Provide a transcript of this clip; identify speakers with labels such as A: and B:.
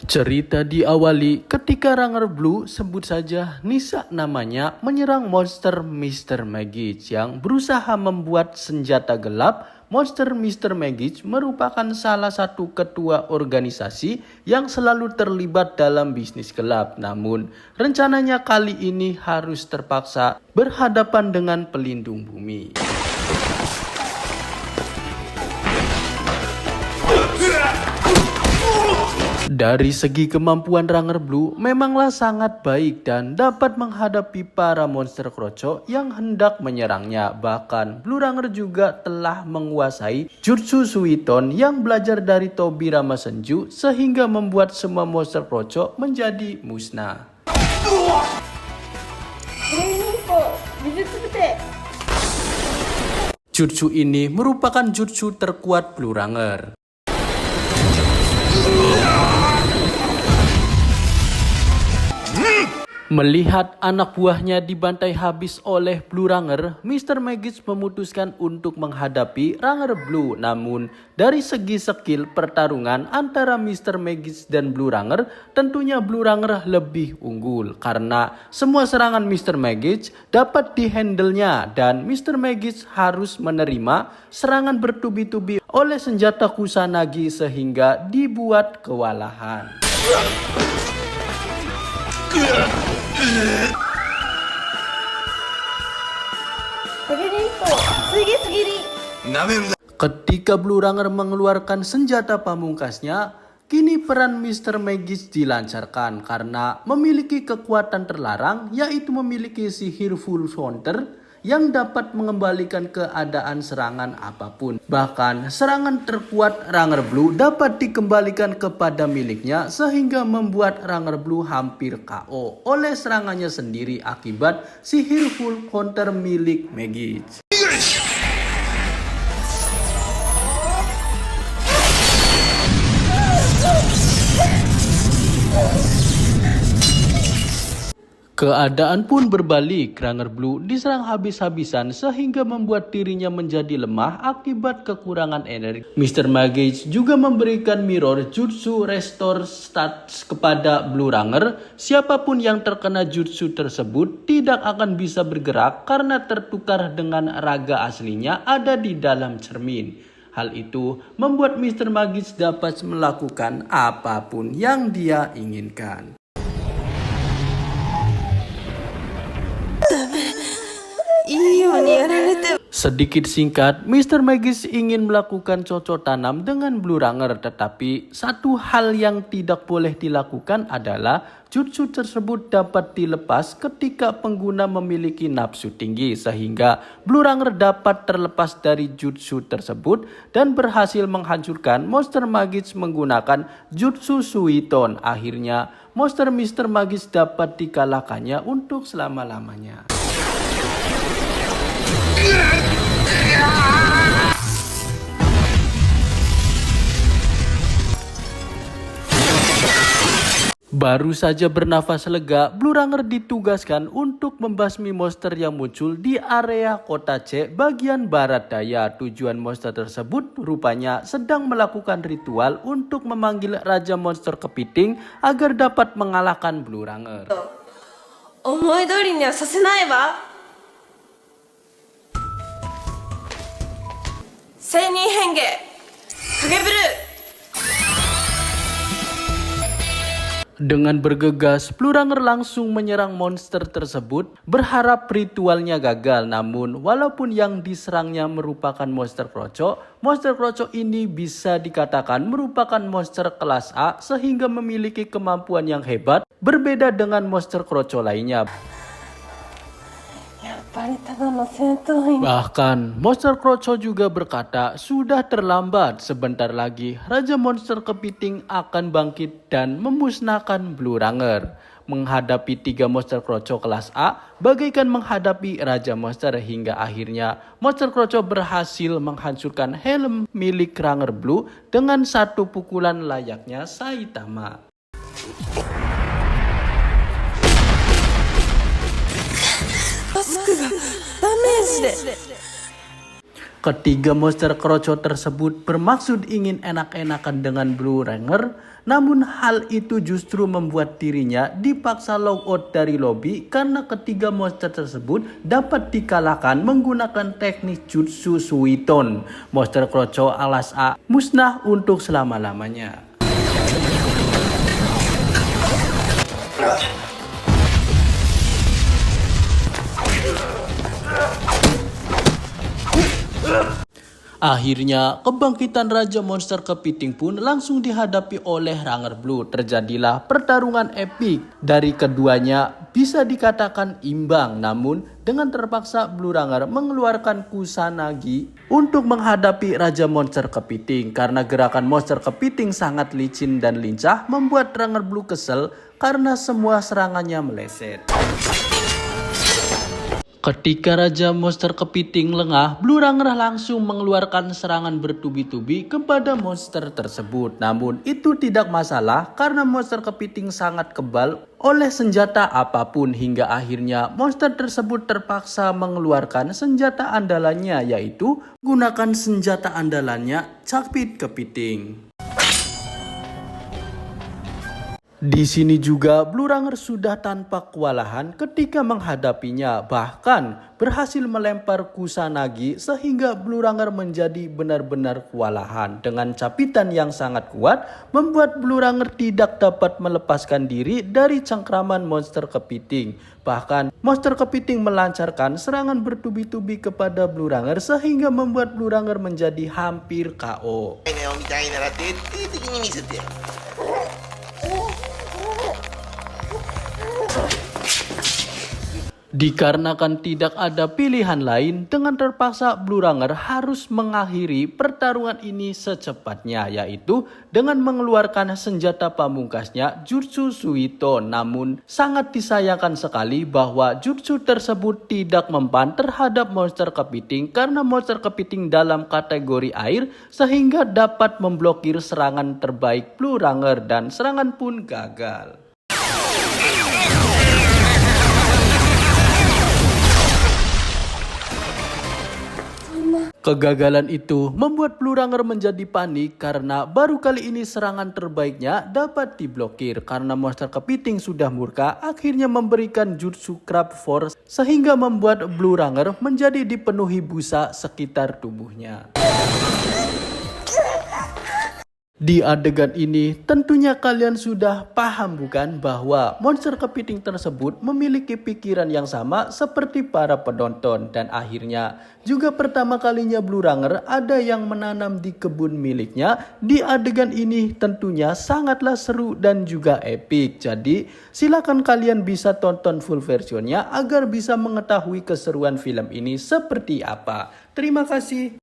A: Cerita diawali ketika Ranger Blue, sebut saja Nisa namanya, menyerang monster Mr. Magic yang berusaha membuat senjata gelap. Monster Mr. Magic merupakan salah satu ketua organisasi yang selalu terlibat dalam bisnis gelap. Namun rencananya kali ini harus terpaksa berhadapan dengan pelindung bumi. Dari segi kemampuan Ranger Blue memanglah sangat baik dan dapat menghadapi para monster kroco yang hendak menyerangnya. Bahkan Blue Ranger juga telah menguasai Jutsu Suiton yang belajar dari Tobirama Senju sehingga membuat semua monster kroco menjadi musnah. Jutsu ini merupakan jutsu terkuat Blue Ranger. Melihat anak buahnya dibantai habis oleh Blue Ranger, Mr. Magic memutuskan untuk menghadapi Ranger Blue. Namun dari segi skill pertarungan antara Mr. Magic dan Blue Ranger, tentunya Blue Ranger lebih unggul karena semua serangan Mr. Magic dapat dihandle-nya dan Mr. Magic harus menerima serangan bertubi-tubi oleh senjata Kusanagi sehingga dibuat kewalahan. Ketika Blue Ranger mengeluarkan senjata pamungkasnya, kini peran Mr. Magic dilancarkan karena memiliki kekuatan terlarang, yaitu memiliki sihir full counter yang dapat mengembalikan keadaan serangan apapun. Bahkan serangan terkuat Ranger Blue dapat dikembalikan kepada miliknya sehingga membuat Ranger Blue hampir KO oleh serangannya sendiri akibat sihir full counter milik Magic. Keadaan pun berbalik, Ranger Blue diserang habis-habisan sehingga membuat dirinya menjadi lemah akibat kekurangan energi. Mr. Magic juga memberikan mirror jutsu restore stats kepada Blue Ranger. Siapapun yang terkena jutsu tersebut tidak akan bisa bergerak karena tertukar dengan raga aslinya ada di dalam cermin. Hal itu membuat Mr. Magic dapat melakukan apapun yang dia inginkan. Sedikit singkat, Mr. Magic ingin melakukan cocok tanam dengan Blue Ranger, tetapi satu hal yang tidak boleh dilakukan adalah jutsu tersebut dapat dilepas ketika pengguna memiliki nafsu tinggi, sehingga Blue Ranger dapat terlepas dari jutsu tersebut dan berhasil menghancurkan monster Magic menggunakan jutsu Suiton. Akhirnya monster Mr. Magic dapat dikalahkannya untuk selama-lamanya. Baru saja bernafas lega, Blue Ranger ditugaskan untuk membasmi monster yang muncul di area kota C bagian barat daya. Tujuan monster tersebut rupanya sedang melakukan ritual untuk memanggil Raja Monster Kepiting agar dapat mengalahkan Blue Ranger. Dengan bergegas, Blue Ranger langsung menyerang monster tersebut, berharap ritualnya gagal. Namun, walaupun yang diserangnya merupakan monster kroco ini bisa dikatakan merupakan monster kelas A sehingga memiliki kemampuan yang hebat, berbeda dengan monster kroco lainnya. Bahkan monster kroco juga berkata sudah terlambat, sebentar lagi Raja Monster Kepiting akan bangkit dan memusnahkan Blue Ranger. menghadapi 3 monster kroco kelas A bagaikan menghadapi Raja Monster hingga akhirnya Monster Kroco berhasil menghancurkan helm milik Ranger Blue dengan satu pukulan layaknya Saitama. Ketiga monster kroco tersebut bermaksud ingin enak-enakan dengan Blue Ranger, namun hal itu justru membuat dirinya dipaksa logout dari lobby karena ketiga monster tersebut dapat dikalahkan menggunakan teknik Jutsu Suiton. Monster kroco alas A musnah untuk selama-lamanya. Akhirnya, kebangkitan Raja Monster Kepiting pun langsung dihadapi oleh Ranger Blue. Terjadilah pertarungan epik. Dari keduanya bisa dikatakan imbang, namun dengan terpaksa Blue Ranger mengeluarkan Kusanagi untuk menghadapi Raja Monster Kepiting. Karena gerakan Monster Kepiting sangat licin dan lincah, membuat Ranger Blue kesel karena semua serangannya meleset. Ketika Raja Monster Kepiting lengah, Blue Ranger langsung mengeluarkan serangan bertubi-tubi kepada monster tersebut. Namun itu tidak masalah karena monster kepiting sangat kebal oleh senjata apapun hingga akhirnya monster tersebut terpaksa mengeluarkan senjata andalannya, yaitu gunakan senjata andalannya Cakpit Kepiting. Di sini juga Blue Ranger sudah tanpa kewalahan ketika menghadapinya, bahkan berhasil melempar Kusanagi sehingga Blue Ranger menjadi benar-benar kewalahan. Dengan capitan yang sangat kuat membuat Blue Ranger tidak dapat melepaskan diri dari cengkraman monster kepiting. Bahkan monster kepiting melancarkan serangan bertubi-tubi kepada Blue Ranger sehingga membuat Blue Ranger menjadi hampir KO. Dikarenakan tidak ada pilihan lain, dengan terpaksa Blue Ranger harus mengakhiri pertarungan ini secepatnya, yaitu dengan mengeluarkan senjata pamungkasnya Jutsu Suiton. Namun sangat disayangkan sekali bahwa jutsu tersebut tidak mempan terhadap monster kepiting karena monster kepiting dalam kategori air sehingga dapat memblokir serangan terbaik Blue Ranger dan serangan pun gagal. Kegagalan itu membuat Blue Ranger menjadi panik karena baru kali ini serangan terbaiknya dapat diblokir. Karena monster kepiting sudah murka, akhirnya memberikan Jutsu Crab Force sehingga membuat Blue Ranger menjadi dipenuhi busa sekitar tubuhnya. Di adegan ini tentunya kalian sudah paham bukan bahwa monster kepiting tersebut memiliki pikiran yang sama seperti para penonton. Dan akhirnya juga pertama kalinya Blue Ranger ada yang menanam di kebun miliknya. Di adegan ini tentunya sangatlah seru dan juga epik. Jadi silakan kalian bisa tonton full versionnya agar bisa mengetahui keseruan film ini seperti apa. Terima kasih.